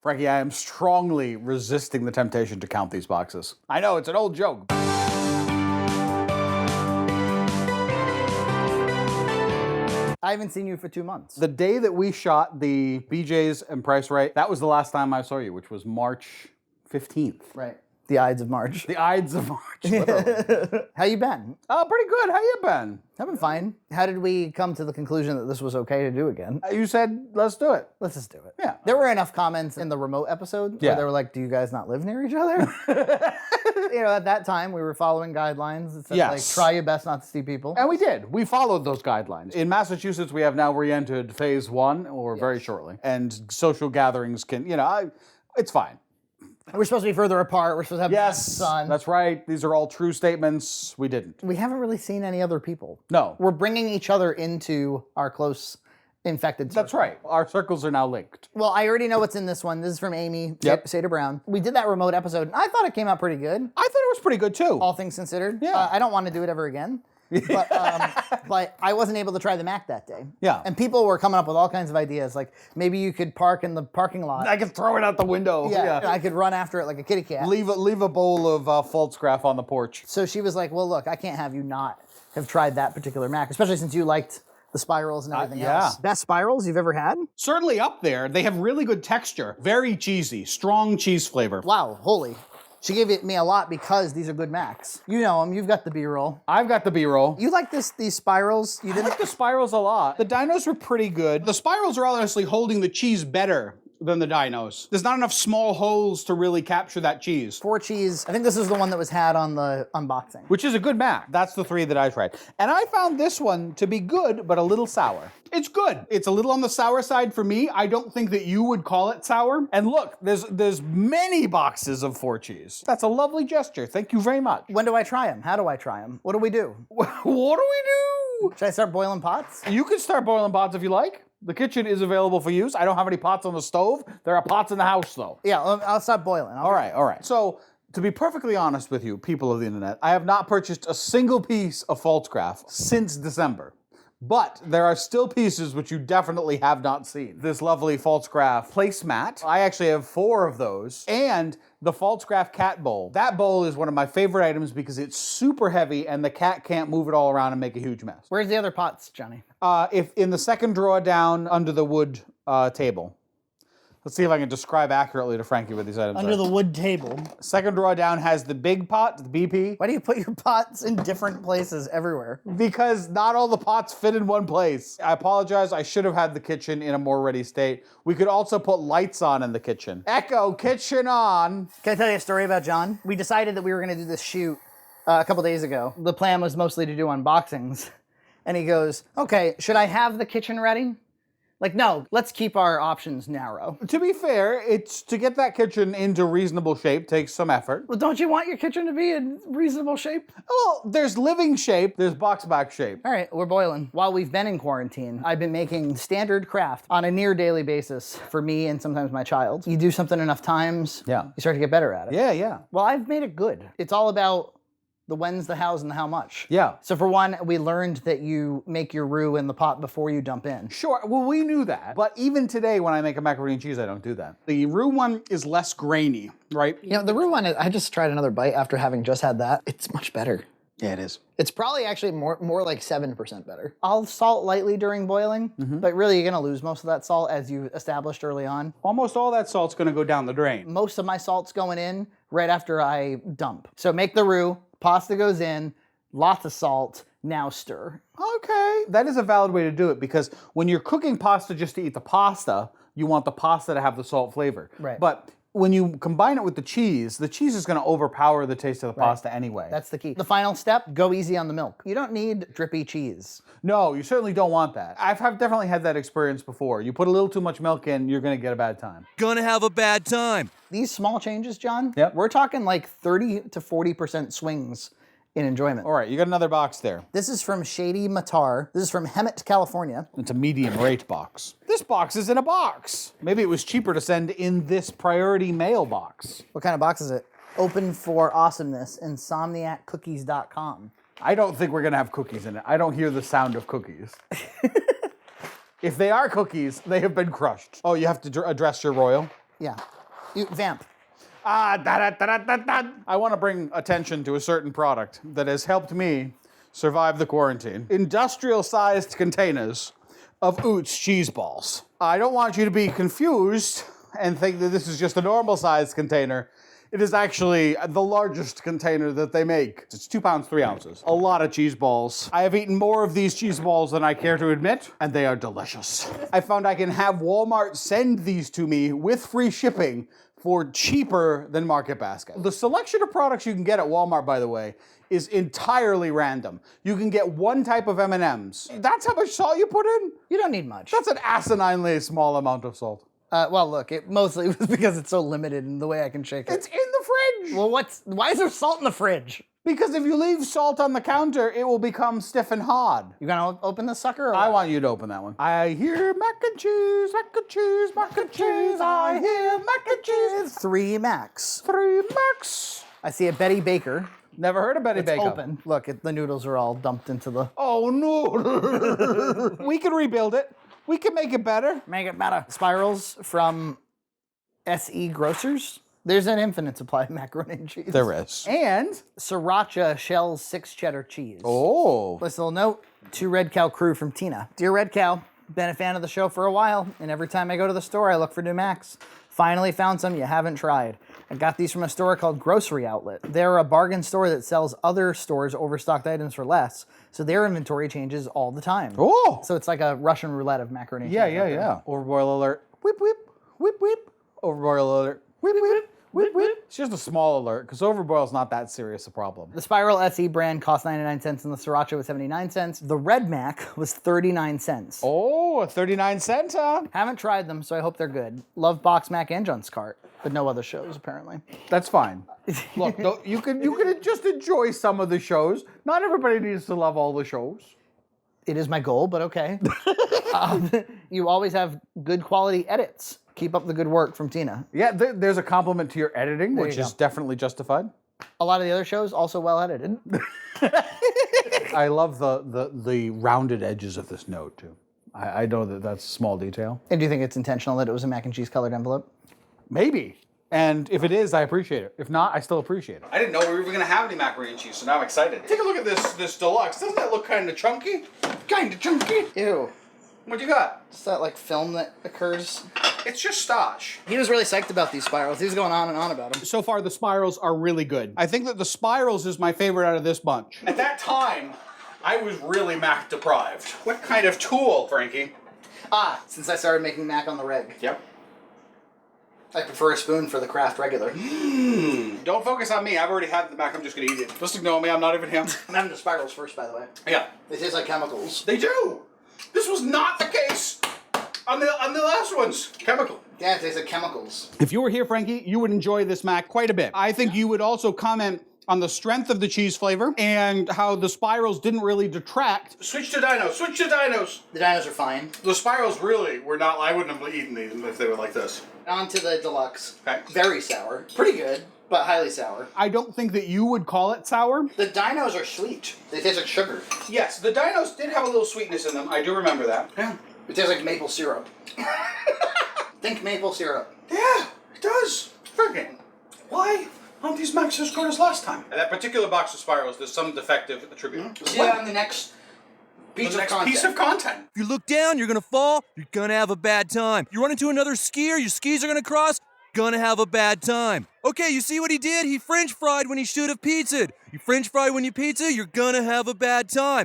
Frankie, I am strongly resisting the temptation to count these boxes. I know, it's an old joke. I haven't seen you for 2 months. The day that we shot the BJ's and Price Right, that was the last time I saw you, which was March 15th. Right. The Ides of March. The Ides of March, literally. How you been? Oh, pretty good. How you been? I've been fine. How did we come to the conclusion that this was okay to do again? You said, let's do it. Let's just do it. Yeah. There were enough comments in the remote episode where they were like, do you guys not live near each other? You know, at that time, we were following guidelines that said, like, try your best not to see people. And we did. We followed those guidelines. In Massachusetts, we have now re-entered phase 1, or very shortly. And social gatherings can, you know, it's fine. We're supposed to be further apart. We're supposed to have masks on. That's right. These are all true statements. We didn't. We haven't really seen any other people. No. We're bringing each other into our close infected circle. That's right. Our circles are now linked. Well, I already know what's in this one. This is from Amy Seda Brown. We did that remote episode, and I thought it came out pretty good. I thought it was pretty good, too. All things considered. Yeah. I don't want to do it ever again. But I wasn't able to try the Mac that day. Yeah. And people were coming up with all kinds of ideas, like maybe you could park in the parking lot. I could throw it out the window. Yeah. I could run after it like a kitty cat. Leave a bowl of Faltzgraf on the porch. So she was like, well, look, I can't have you not have tried that particular Mac, especially since you liked the spirals and everything else. Best spirals you've ever had? Certainly up there. They have really good texture. Very cheesy. Strong cheese flavor. Wow, holy. She gave me a lot because these are good Macs. You know them. You've got the B-roll. I've got the B-roll. You like these spirals? You didn't I like the spirals a lot. The dinos were pretty good. The spirals are honestly holding the cheese better than the dinos. There's not enough small holes to really capture that cheese. 4 cheese. I think this is the one that was had on the unboxing. Which is a good Mac. That's the 3 that I tried. And I found this one to be good, but a little sour. It's good. It's a little on the sour side for me. I don't think that you would call it sour. And look, there's many boxes of 4 cheese. That's a lovely gesture. Thank you very much. When do I try them? How do I try them? What do we do? What do we do? Should I start boiling pots? You can start boiling pots if you like. The kitchen is available for use. I don't have any pots on the stove. There are pots in the house, though. Yeah, I'll stop boiling. All right. So, to be perfectly honest with you, people of the internet, I have not purchased a single piece of Faltzgraf since December. But there are still pieces which you definitely have not seen. This lovely Faltzgraf placemat. I actually have 4 of those. And the Faltzgraf cat bowl. That bowl is one of my favorite items because it's super heavy and the cat can't move it all around and make a huge mess. Where's the other pots, Johnny? If in the second drawer down under the wood table. Let's see if I can describe accurately to Frankie what these items are. Under the wood table. Second drawer down has the big pot, the BP. Why do you put your pots in different places everywhere? Because not all the pots fit in one place. I apologize, I should have had the kitchen in a more ready state. We could also put lights on in the kitchen. Echo, kitchen on. Can I tell you a story about John? We decided that we were gonna do this shoot a couple days ago. The plan was mostly to do unboxings. And he goes, okay, should I have the kitchen ready? Like, no, let's keep our options narrow. To be fair, it's to get that kitchen into reasonable shape takes some effort. Well, don't you want your kitchen to be in reasonable shape? Well, there's living shape, there's box back shape. All right, we're boiling. While we've been in quarantine, I've been making standard craft on a near daily basis for me and sometimes my child. You do something enough times, you start to get better at it. Yeah. Well, I've made it good. It's all about the when's, the hows, and the how much. Yeah. So for one, we learned that you make your roux in the pot before you dump in. Sure, well, we knew that. But even today, when I make a macaroni and cheese, I don't do that. The roux one is less grainy, right? You know, the roux one, I just tried another bite after having just had that. It's much better. Yeah, it is. It's probably actually more like 7% better. I'll salt lightly during boiling, but really you're gonna lose most of that salt as you established early on. Almost all that salt's gonna go down the drain. Most of my salt's going in right after I dump. So make the roux, pasta goes in, lots of salt, now stir. Okay. That is a valid way to do it because when you're cooking pasta just to eat the pasta, you want the pasta to have the salt flavor. Right. But when you combine it with the cheese is going to overpower the taste of the pasta anyway. That's the key. The final step, go easy on the milk. You don't need drippy cheese. No, you certainly don't want that. I've definitely had that experience before. You put a little too much milk in, you're going to get a bad time. Gonna have a bad time. These small changes, John, Yep. we're talking like 30 to 40% swings in enjoyment. All right, you got another box there. This is from Shady Matar. This is from Hemet, California. It's a medium rate box. This box is in a box. Maybe it was cheaper to send in this priority mail box. What kind of box is it? Open for awesomeness, insomniaccookies.com. I don't think we're gonna have cookies in it. I don't hear the sound of cookies. If they are cookies, they have been crushed. Oh, you have to address your royal? Yeah. You vamp. I want to bring attention to a certain product that has helped me survive the quarantine. Industrial-sized containers of Oots cheese balls. I don't want you to be confused and think that this is just a normal-sized container. It is actually the largest container that they make. It's 2 pounds, 3 ounces. A lot of cheese balls. I have eaten more of these cheese balls than I care to admit, and they are delicious. I found I can have Walmart send these to me with free shipping for cheaper than Market Basket. The selection of products you can get at Walmart, by the way, is entirely random. You can get one type of M&Ms. That's how much salt you put in? You don't need much. That's an asininely small amount of salt. Well, look, it mostly was because it's so limited in the way I can shake it. It's in the fridge! Well, why is there salt in the fridge? Because if you leave salt on the counter, it will become stiff and hard. You gonna open the sucker? Or I what? want you to open that one. I hear mac and cheese, mac and cheese, mac and cheese. I hear mac and cheese. 3 Max. 3 Max. I see a Betty Baker. Never heard of Betty It's Baker. open. Look, the noodles are all dumped into the... Oh no! We can rebuild it. We can make it better. Make it better. Spirals from SE Grocers. There's an infinite supply of macaroni and cheese. There is. And Sriracha Shells 6 cheddar cheese. oh, This little note to Red Cow Crew from Tina. Dear Red Cow, been a fan of the show for a while, and every time I go to the store, I look for new Macs. Finally found some you haven't tried. I got these from a store called Grocery Outlet. They're a bargain store that sells other stores' overstocked items for less, so their inventory changes all the time. oh. So it's like a Russian roulette of macaroni and Yeah, cheese. yeah, yeah. Overboil alert. Whip, whip, whip, whip. Overboil alert. Whip, whip, whip, whip. It's just a small alert because overboil's not that serious a problem. The Spiral SE brand cost 99 cents and the Sriracha was 79 cents. The Red Mac was 39 cents. Oh, a 39-cent, huh? Haven't tried them, so I hope they're good. Love Box Mac and Junt's cart, but no other shows apparently. That's fine. Look, you can just enjoy some of the shows. Not everybody needs to love all the shows. It is my goal, but okay. You always have good quality edits. Keep up the good work from Tina. Yeah, there's a compliment to your editing, which you is go. definitely justified. A lot of the other shows also well edited. I love the rounded edges of this note too. I know that that's a small detail. And do you think it's intentional that it was a mac and cheese colored envelope? Maybe. And if it is, I appreciate it. If not, I still appreciate it. I didn't know we were even gonna have any macaroni and cheese, so now I'm excited. Take a look at this deluxe. Doesn't that look kind of chunky? Kind of chunky. Ew. What you got? It's that like film that occurs. It's just starch. He was really psyched about these spirals. He was going on and on about them. So far, the spirals are really good. I think that the spirals is my favorite out of this bunch. At that time, I was really mac deprived. What kind of tool, Frankie? Since I started making mac on the reg. Yep. I prefer a spoon for the Kraft regular. Don't focus on me. I've already had the mac. I'm just gonna eat it. Just ignore me. I'm not even him. I'm having the spirals first, by the way. Yeah. They taste like chemicals. They do. This was not the case on the last ones. Chemical. Yeah, it tastes like chemicals. If you were here, Frankie, you would enjoy this mac quite a bit. I think you would also comment on the strength of the cheese flavor and how the spirals didn't really detract. Switch to dinos. Switch to dinos. The dinos are fine. The spirals really were not. I wouldn't have eaten these if they were like this. On to the deluxe. Okay. Very sour. Pretty good, but highly sour. I don't think that you would call it sour. The dinos are sweet. They taste like sugar. Yes, the dinos did have a little sweetness in them. I do remember that. Yeah. It tastes like maple syrup. Think maple syrup. Yeah, it does. Friggin'. Why aren't these macs as good as last time? And that particular box of spirals, there's some defective attribute. See that on the next piece of content. Piece of content. If you look down, you're gonna fall, you're gonna have a bad time. You run into another skier, your skis are gonna cross, gonna have a bad time. Okay, you see what he did? He French fried when he should have pizzaed. You French fry when you pizza, you're gonna have a bad time.